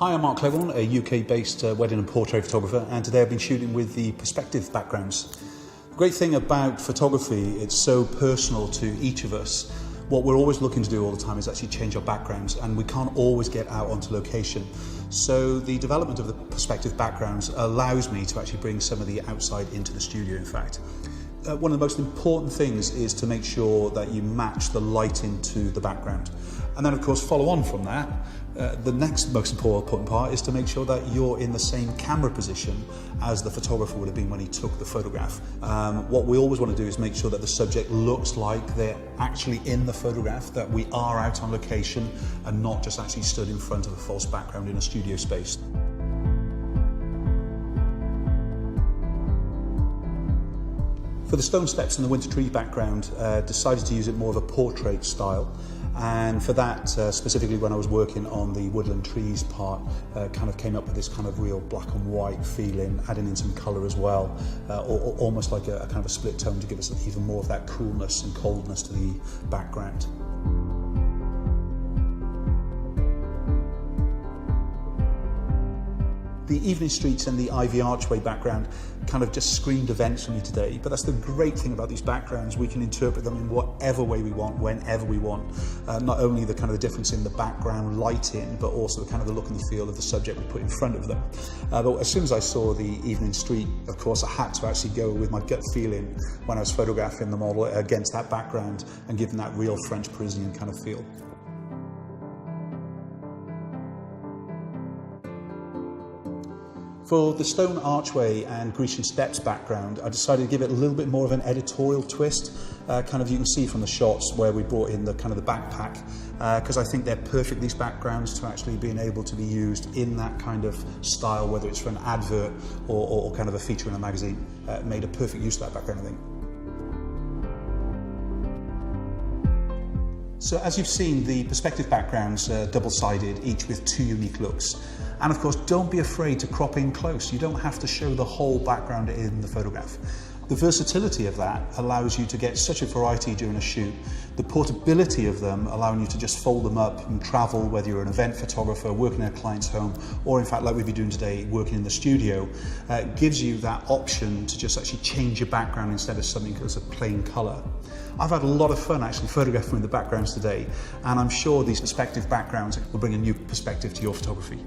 Hi, I'm Mark Cleverton, a UK-based wedding and portrait photographer, and today I've been shooting with the perspective backgrounds. The great thing about photography, it's so personal to each of us. What we're always looking to do all the time is actually change our backgrounds, and we can't always get out onto location. So the development of the perspective backgrounds allows me to actually bring some of the outside into the studio, in fact. One of the most important things is to make sure that you match the lighting to the background. And then of course follow on from that, the next most important part is to make sure that you're in the same camera position as the photographer would have been when he took the photograph. What we always want to do is make sure that the subject looks like they're actually in the photograph, that we are out on location and not just actually stood in front of a false background in a studio space. For the stone steps and the winter tree background, decided to use it more of a portrait style. And for that, specifically when I was working on the woodland trees part, kind of came up with this kind of real black and white feeling, adding in some colour as well, almost like a kind of a split tone to give us even more of that coolness and coldness to the background. The evening streets and the ivy archway background kind of just screamed events for me today, but that's the great thing about these backgrounds. We can interpret them in whatever way we want, whenever we want. Not only the kind of the difference in the background lighting, but also the kind of the look and the feel of the subject we put in front of them. But as soon as I saw the evening street, of course, I had to actually go with my gut feeling when I was photographing the model against that background and giving that real French Parisian kind of feel. For the stone archway and Grecian steps background, I decided to give it a little bit more of an editorial twist. Kind of you can see from the shots where we brought in the kind of the backpack, because I think they're perfect, these backgrounds, to actually being able to be used in that kind of style, whether it's for an advert or kind of a feature in a magazine. Made a perfect use of that background, I think. So as you've seen, the perspective backgrounds are double-sided, each with two unique looks. And of course, don't be afraid to crop in close. You don't have to show the whole background in the photograph. The versatility of that allows you to get such a variety during a shoot. The portability of them, allowing you to just fold them up and travel, whether you're an event photographer, working in a client's home, or in fact, like we'll be doing today, working in the studio, gives you that option to just actually change your background instead of something that's a plain color. I've had a lot of fun actually photographing the backgrounds today, and I'm sure these perspective backgrounds will bring a new perspective to your photography.